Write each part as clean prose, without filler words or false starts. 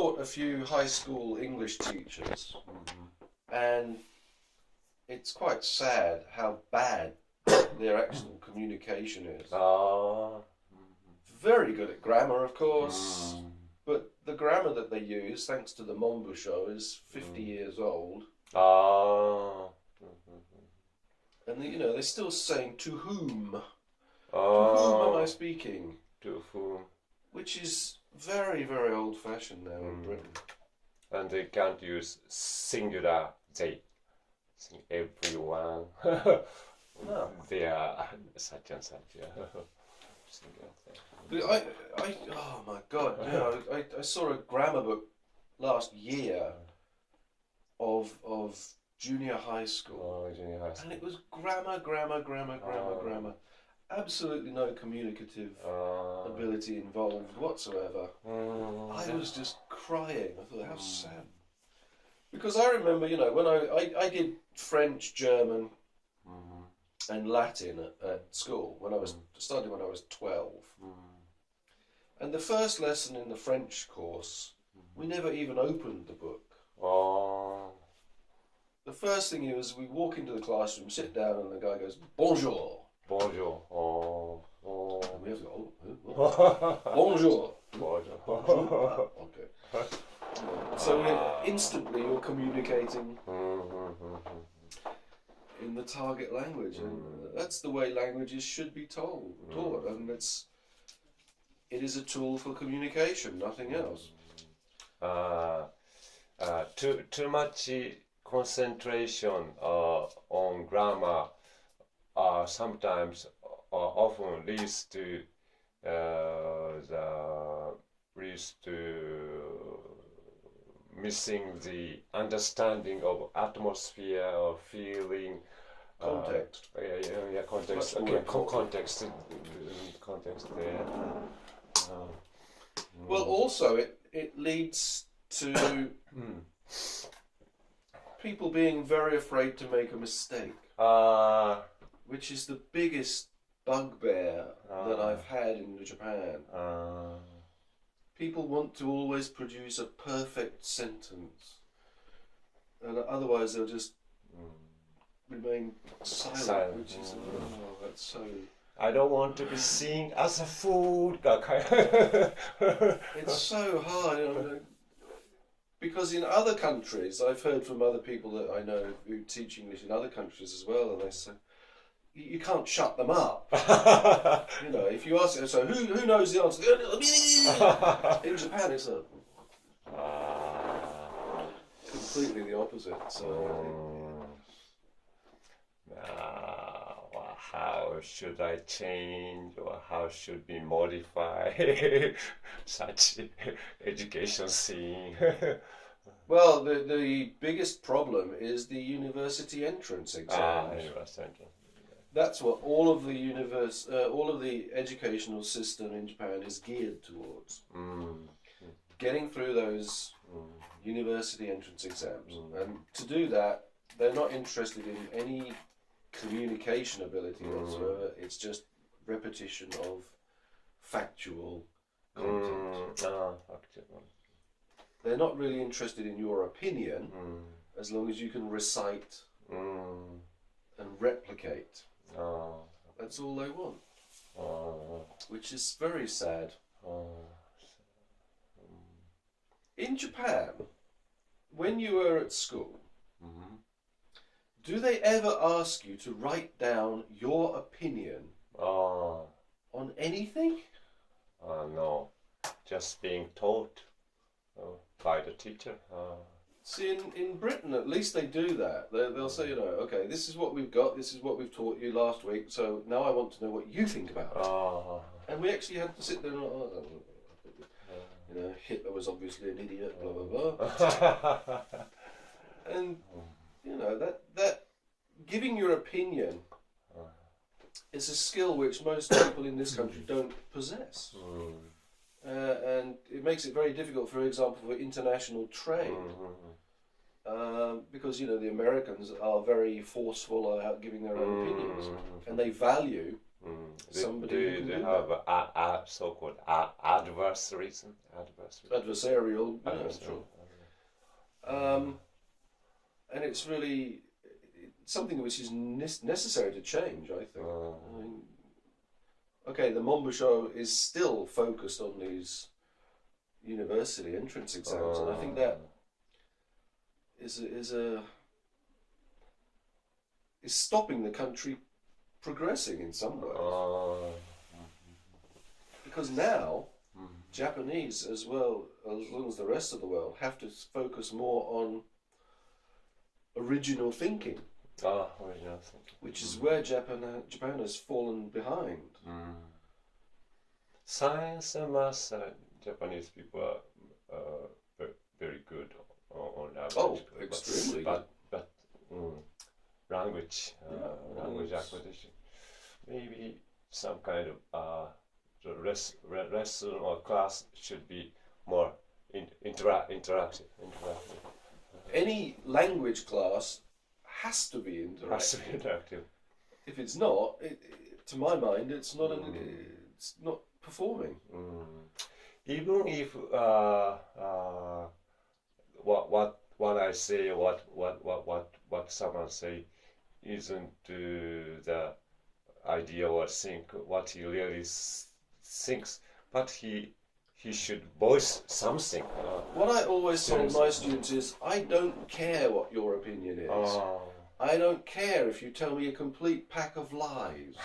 taught a few high school English teachers, and it's quite sad how bad their actual communication is. Very good at grammar, of course, but the grammar that they use, thanks to the Mombu show, is 50 years old. And they're still saying to whom? To whom am I speaking? To whom? Which is very, very old-fashioned now in Britain. And they can't use singular they. Everyone. No. They are such and such. But oh my God! I saw a grammar book last year of junior high school. Junior high school. And it was grammar. Absolutely no communicative ability involved whatsoever. I was just crying. I thought, how sad. Because I remember, when I did French, German, and Latin at school when I was 12. And the first lesson in the French course, we never even opened the book. The first thing is we walk into the classroom, sit down, and the guy goes, bonjour. Bonjour. And we have to go, bonjour. Bonjour. Okay. So instantly you're communicating in the target language, and that's the way languages should be taught. And it is a tool for communication, nothing else. Too much concentration on grammar sometimes often leads to missing the understanding of atmosphere or feeling. Context. Context. Okay, context there. Well, also it leads to people being very afraid to make a mistake, which is the biggest bugbear that I've had in Japan. People want to always produce a perfect sentence, and otherwise they'll just remain silent. Which is that's so. I don't want to be seen as a fool. It's so hard, because in other countries, I've heard from other people that I know who teach English in other countries as well, and they say you can't shut them up. If you ask them, so who knows the answer? In Japan, it's completely the opposite. So. How should I change, or how should we modify such education scene? Well, the biggest problem is the university entrance exam. That's what all of the educational system in Japan is geared towards. Getting through those university entrance exams, and to do that, they're not interested in any communication ability whatsoever. It's just repetition of factual content. They're not really interested in your opinion as long as you can recite and replicate. That's all they want, which is very sad. In Japan, when you were at school, do they ever ask you to write down your opinion on anything? No, just being taught by the teacher. See, in Britain, at least they do that. They'll say, okay, this is what we've got, this is what we've taught you last week, so now I want to know what you think about it. And we actually had to sit there and, Hitler was obviously an idiot, blah, blah, blah. And, that giving your opinion is a skill which most people in this country don't possess. And it makes it very difficult, for example, for international trade. Because, the Americans are very forceful about giving their own opinions. And they value Somebody they have a so-called adversaries. Adversarial. Yeah, sure. And it's really something which is necessary to change, I think. I mean, okay, the Monbouchot is still focused on these university entrance exams, and I think that is stopping the country progressing in some ways. Because now Japanese, as well as the rest of the world, have to focus more on original thinking. Original thinking. Which is where Japan has fallen behind. Science and math, Japanese people are very good on average. Oh, extremely good. But language acquisition, maybe some kind of lesson or class should be more interactive. Any language class has to be interactive. If it's not, to my mind, it's not it's not performing. Even if what I say, what someone say, isn't the idea or think what he really thinks, but he should voice something. What I always tell my students is, I don't care what your opinion is. I don't care if you tell me a complete pack of lies.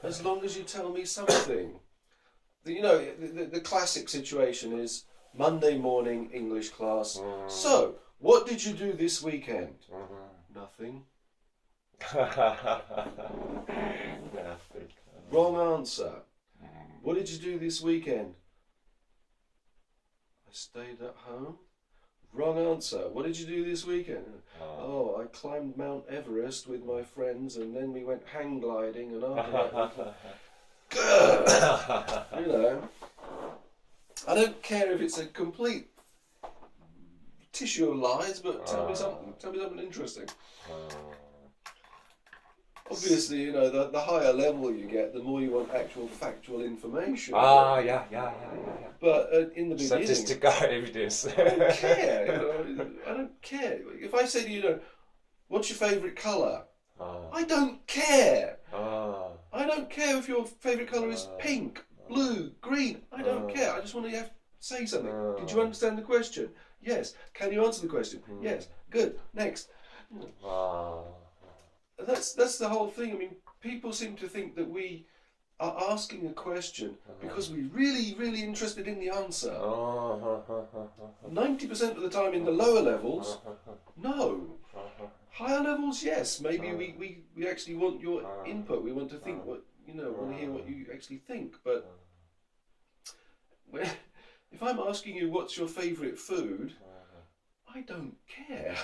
As long as you tell me something. You know, the classic situation is Monday morning English class. So, what did you do this weekend? Nothing. Nothing. Wrong answer. What did you do this weekend? I stayed at home. Wrong answer. What did you do this weekend? Oh, I climbed Mount Everest with my friends, and then we went hang gliding, and after that, you know, I don't care if it's a complete tissue of lies, but tell me something. Tell me something interesting. Obviously, you know, the higher level you get, the more you want actual factual information. Yeah. But in the beginning, statistical evidence. I don't care. You know, I don't care. If I say to you, know, what's your favourite colour? I don't care. I don't care if your favourite colour is pink, blue, green. I don't care. I just want to say something. Did you understand the question? Yes. Can you answer the question? Yes. Good. Next. That's the whole thing. I mean, people seem to think that we are asking a question because we're really interested in the answer. 90% of the time in the lower levels, no. Higher levels, yes. Maybe we actually want your input. We want to think what, you know, want to hear what you actually think. But if I'm asking you what's your favourite food, I don't care.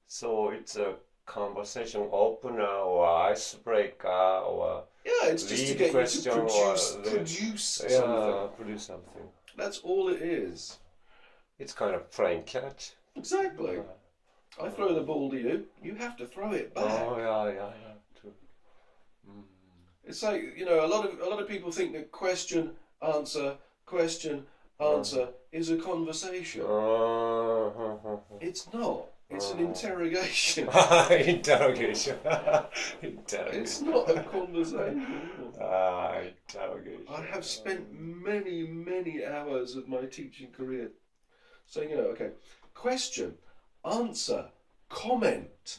So it's a conversation opener or icebreaker or it's just to get you to produce something. Produce something. That's all it is. It's kind of playing catch. Exactly. I throw the ball to you. You have to throw it back. Yeah. True. It's like, you know, a lot of people think that question answer is a conversation. It's not. It's an interrogation. Interrogation. It's not a conversation. Interrogation. I have spent many hours of my teaching career saying, you know, okay, question, answer, comment,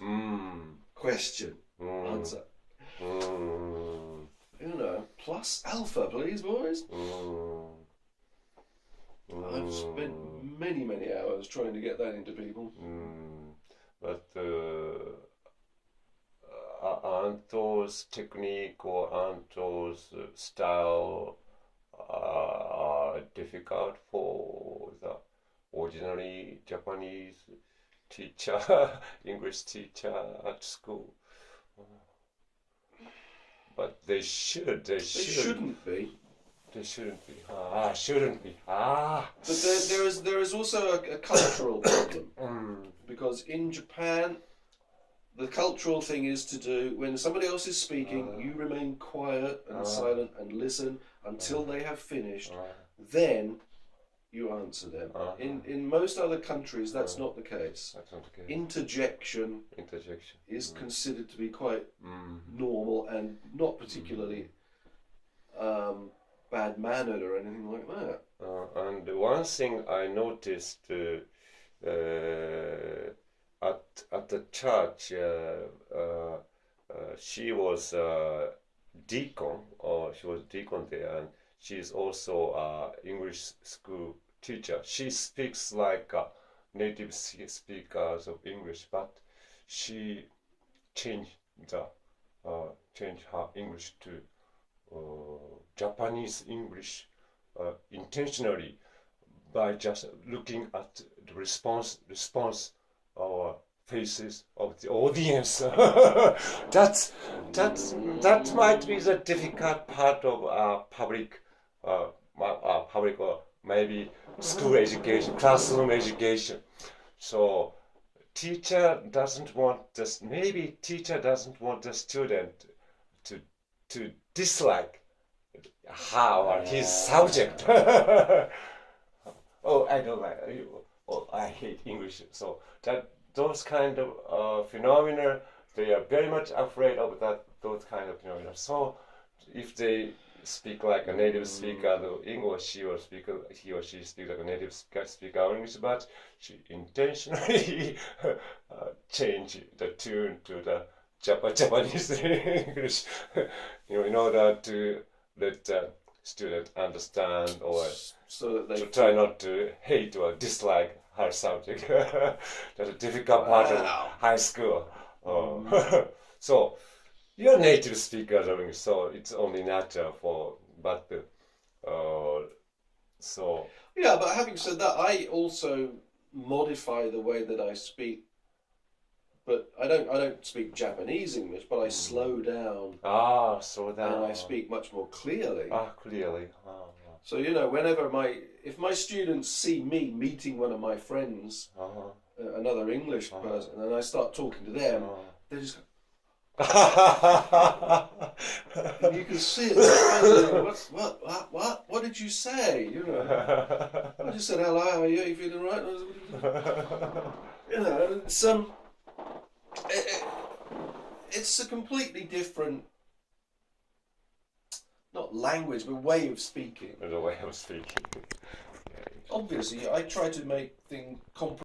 question, answer. You know, plus alpha, please, boys. I've spent many hours trying to get that into people. But aren't those technique or aren't those style difficult for the ordinary Japanese teacher, English teacher at school? But they should. They shouldn't be. They shouldn't be. Shouldn't be. But there is also a cultural problem because in Japan the cultural thing is to do, when somebody else is speaking, you remain quiet and silent and listen until they have finished. Then you answer them. In most other countries, that's not the case. That's not the case. Interjection is considered to be quite normal and not particularly bad-mannered or anything like that. And one thing I noticed at the church, she was deacon, or she was deacon there, and she's also English school teacher. She speaks like native speakers of English, but she changed her English to Japanese English intentionally by just looking at the response or faces of the audience. that might be the difficult part of public or maybe school education, classroom education. So teacher doesn't want the student to dislike her or his subject. Oh, I don't like you. Oh, I hate English. So those kind of phenomena, they are very much afraid of those kind of phenomena. So if they speak like a native speaker of English, he or she speaks like a native speaker of English, but she intentionally change the tune to the Japanese English, in order to let the student understand, or so that they try not to hate or dislike her subject. That's a difficult part of high school. So you're a native speaker of English, so it's only natural so yeah. But having said that, I also modify the way that I speak. But I don't speak Japanese English, but I slow down. Slow down. And I speak much more clearly. Clearly. So if my students see me meeting one of my friends, another English person, and I start talking to them, they just go. And you can see it. What did you say? I just said hello. How are you? Are you feeling right? It's a completely different, not language, but way of speaking. The way of speaking. Obviously, I try to make things comprehensible.